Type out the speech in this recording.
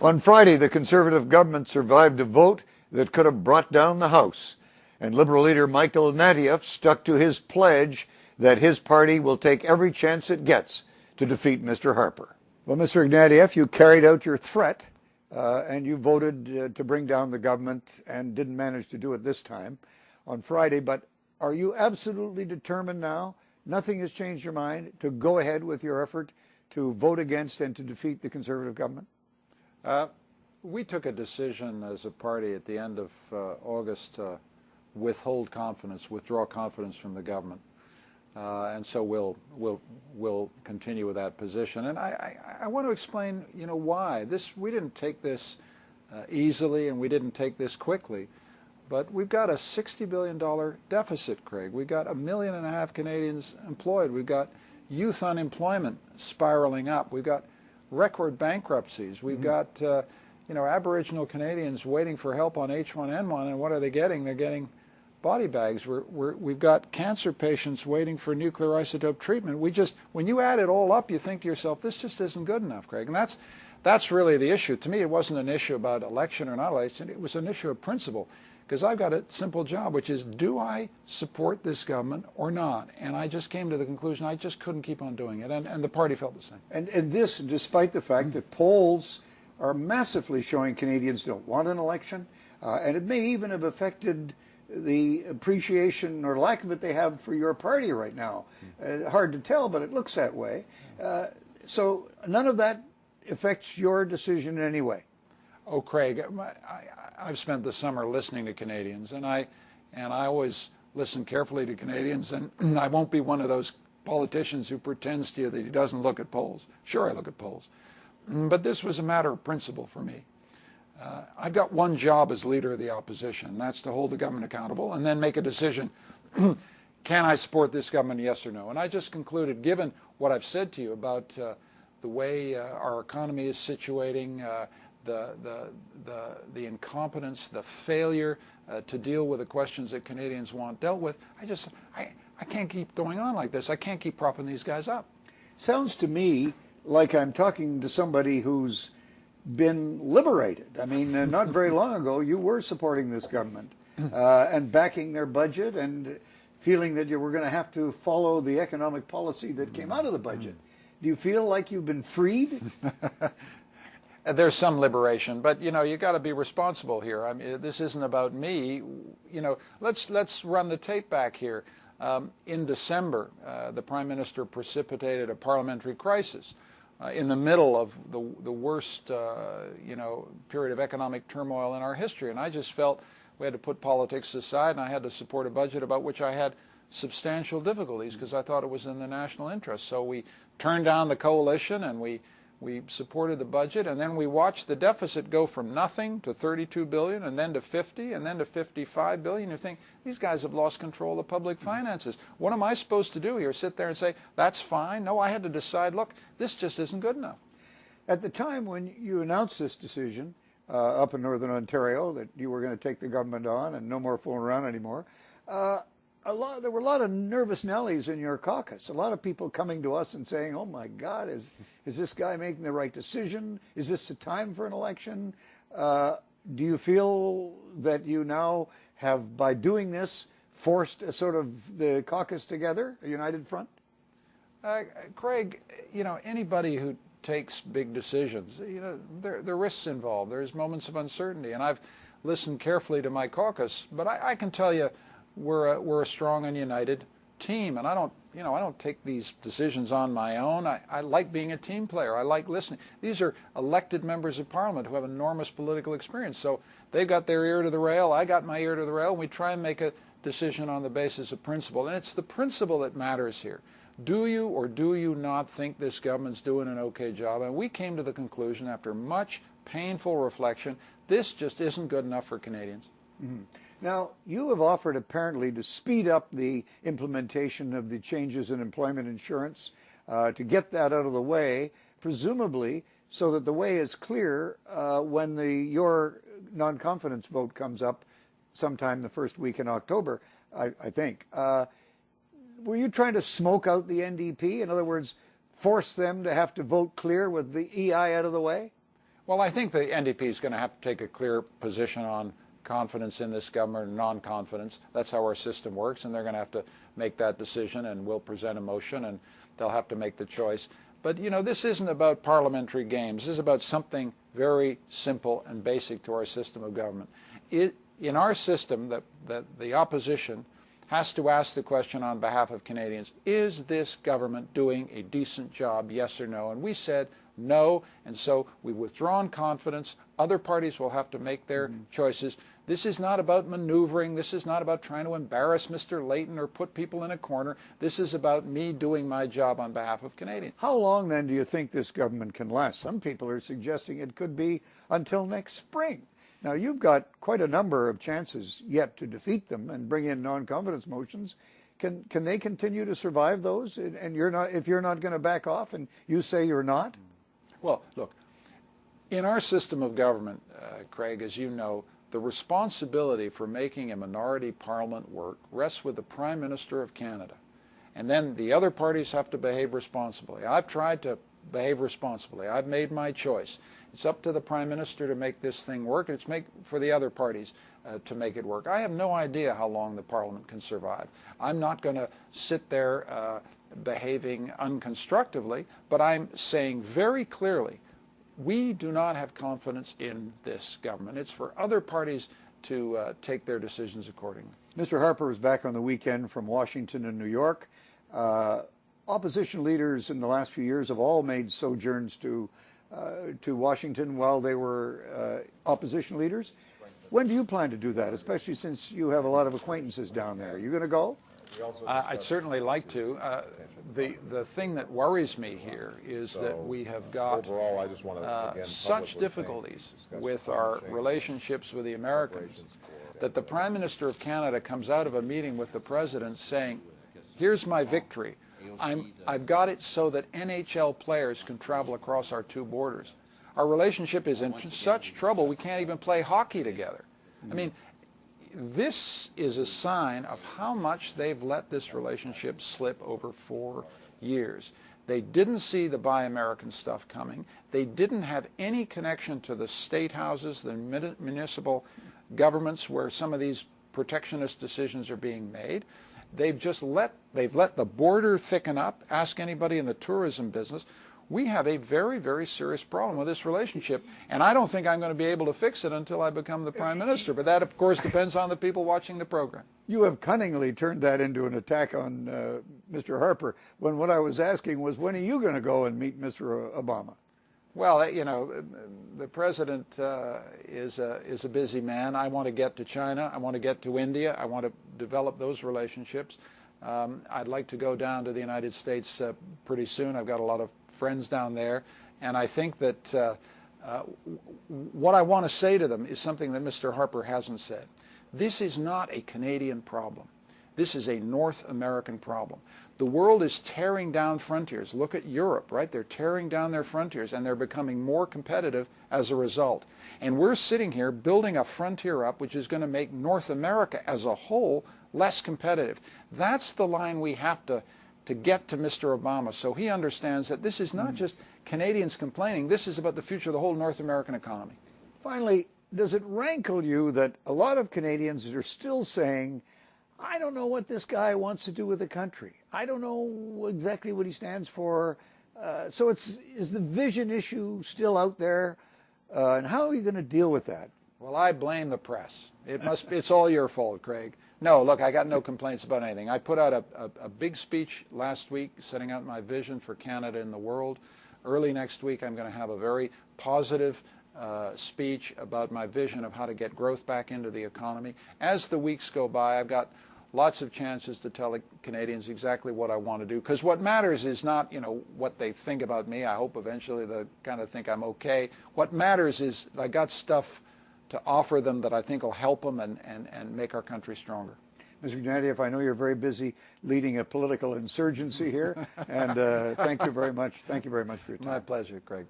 On Friday, the Conservative government survived a vote that could have brought down the House. And Liberal leader Michael Ignatieff stuck to his pledge that his party will take every chance it gets to defeat Mr. Harper. Well, Mr. Ignatieff, you carried out your threat and you voted to bring down the government and didn't manage to do it this time on Friday. But are you absolutely determined now, nothing has changed your mind, to go ahead with your effort to vote against and to defeat the Conservative government? We took a decision as a party at the end of August to withdraw confidence from the government, and so we'll continue with that position. And I want to explain, why we didn't take this easily, and we didn't take this quickly. But we've got a $60 billion deficit, Craig. We've got 1.5 million Canadians employed. We've got youth unemployment spiraling up. We've got record bankruptcies. We've got Aboriginal Canadians waiting for help on H1N1, and what are they getting? They're getting body bags. We've got cancer patients waiting for nuclear isotope treatment. When you add it all up, you think to yourself, this just isn't good enough, Craig. And that's really the issue. To me, it wasn't an issue about election or not election. It was an issue of principle. Because I've got a simple job, which is, do I support this government or not? And I just came to the conclusion I just couldn't keep on doing it, and the party felt the same. And this, despite the fact that polls are massively showing Canadians don't want an election, and it may even have affected the appreciation or lack of it they have for your party right now. Hard to tell, but it looks that way. So none of that affects your decision in any way? Oh, Craig, I've spent the summer listening to Canadians, and I always listen carefully to Canadians, and I won't be one of those politicians who pretends to you that he doesn't look at polls. Sure, I look at polls. But this was a matter of principle for me. I've got one job as leader of the opposition, and that's to hold the government accountable and then make a decision. Can I support this government, yes or no? And I just concluded, given what I've said to you about the way our economy is situating, the incompetence, the failure to deal with the questions that Canadians want dealt with, I can't keep going on like this. I can't keep propping these guys up. Sounds to me like I'm talking to somebody who's been liberated. I mean, not very long ago, you were supporting this government and backing their budget and feeling that you were going to have to follow the economic policy that came out of the budget. Do you feel like you've been freed? There's some liberation, but you got to be responsible here. I mean, this isn't about me. Let's run the tape back here. In December, the Prime Minister precipitated a parliamentary crisis in the middle of the worst, period of economic turmoil in our history, and I just felt we had to put politics aside, and I had to support a budget about which I had substantial difficulties because I thought it was in the national interest. So we turned down the coalition, and we supported the budget, and then we watched the deficit go from nothing to $32 billion, and then to 50, and then to $55 billion. You think, these guys have lost control of public finances. What am I supposed to do here? Sit there and say, that's fine? No, I had to decide, look, this just isn't good enough. At the time when you announced this decision up in Northern Ontario, that you were going to take the government on and no more fooling around anymore, there were a lot of nervous Nellies in your caucus. A lot of people coming to us and saying, oh my God, is this guy making the right decision? Is this the time for an election? Do you feel that you now have, by doing this, forced a sort of the caucus together, a united front? Craig, anybody who takes big decisions, there are risks involved. There's moments of uncertainty, and I've listened carefully to my caucus, but I can tell you, we're a strong and united team, and I don't take these decisions on my own. I like being a team player. I like listening. These are elected members of Parliament who have enormous political experience, so they've got their ear to the rail. I got my ear to the rail, and we try and make a decision on the basis of principle, and it's the principle that matters here. Do you or do you not think this government's doing an okay job? And we came to the conclusion, after much painful reflection, this just isn't good enough for Canadians. Mm-hmm. Now, you have offered apparently to speed up the implementation of the changes in employment insurance to get that out of the way, presumably so that the way is clear when your non-confidence vote comes up sometime the first week in October, I think. Were you trying to smoke out the NDP? In other words, force them to have to vote clear with the EI out of the way? Well, I think the NDP is going to have to take a clear position on confidence in this government and non-confidence. That's how our system works, and they're going to have to make that decision, and we'll present a motion, and they'll have to make the choice. But, you know, this isn't about parliamentary games. This is about something very simple and basic to our system of government. In our system, the opposition has to ask the question on behalf of Canadians, is this government doing a decent job, yes or no? And we said no, and so we've withdrawn confidence. Other parties will have to make their choices. This is not about maneuvering. This is not about trying to embarrass Mr. Layton or put people in a corner. This is about me doing my job on behalf of Canadians. How long, then, do you think this government can last? Some people are suggesting it could be until next spring. Now, you've got quite a number of chances yet to defeat them and bring in non-confidence motions. Can they continue to survive those? And you're not, if you're not going to back off, and you say you're not? Well, look, in our system of government, Craig, as you know, the responsibility for making a minority parliament work rests with the Prime Minister of Canada. And then the other parties have to behave responsibly. I've tried to behave responsibly. I've made my choice. It's up to the Prime Minister to make this thing work. It's for the other parties to make it work. I have no idea how long the Parliament can survive. I'm not going to sit there behaving unconstructively, but I'm saying very clearly, we do not have confidence in this government. It's for other parties to take their decisions accordingly. Mr. Harper was back on the weekend from Washington and New York. Opposition leaders in the last few years have all made sojourns to Washington while they were opposition leaders. When do you plan to do that, especially since you have a lot of acquaintances down there? Are you going to go? I'd certainly like to. The thing that worries me here is that we have got such difficulties with our relationships with the Americans that the Prime Minister of Canada comes out of a meeting with the President saying, here's my victory. I've got it so that NHL players can travel across our two borders. Our relationship is in such trouble we can't even play hockey together. I mean, this is a sign of how much they've let this relationship slip over 4 years. They didn't see the Buy American stuff coming. They didn't have any connection to the state houses, the municipal governments where some of these protectionist decisions are being made. They've let the border thicken up. Ask anybody in the tourism business. We have a very, very serious problem with this relationship, and I don't think I'm going to be able to fix it until I become the Prime Minister. But that, of course, depends on the people watching the program. You have cunningly turned that into an attack on Mr. Harper, when what I was asking was, when are you going to go and meet Mr. Obama? Well, you know, the President is a busy man. I want to get to China. I want to get to India. I want to develop those relationships. I'd like to go down to the United States pretty soon. I've got a lot of friends down there, and I think that what I want to say to them is something that Mr. Harper hasn't said. This is not a Canadian problem. This is a North American problem. The world is tearing down frontiers. Look at Europe, right? They're tearing down their frontiers, and they're becoming more competitive as a result. And we're sitting here building a frontier up which is going to make North America as a whole less competitive. That's the line we have to get to Mr. Obama, so he understands that this is not just Canadians complaining. This is about the future of the whole North American economy. Finally, does it rankle you that a lot of Canadians are still saying, I don't know what this guy wants to do with the country. I don't know exactly what he stands for. So is the vision issue still out there? And how are you going to deal with that? Well, I blame the press. It's all your fault, Craig. No, look, I got no complaints about anything. I put out a big speech last week setting out my vision for Canada and the world. Early next week, I'm going to have a very positive speech about my vision of how to get growth back into the economy. As the weeks go by, I've got lots of chances to tell the Canadians exactly what I want to do, because what matters is not, you know, what they think about me. I hope eventually they'll kind of think I'm okay. What matters is I got stuff to offer them that I think will help them and make our country stronger. Mr. Ignatieff, I know you're very busy leading a political insurgency here, and thank you very much. Thank you very much for your time. My pleasure, Craig.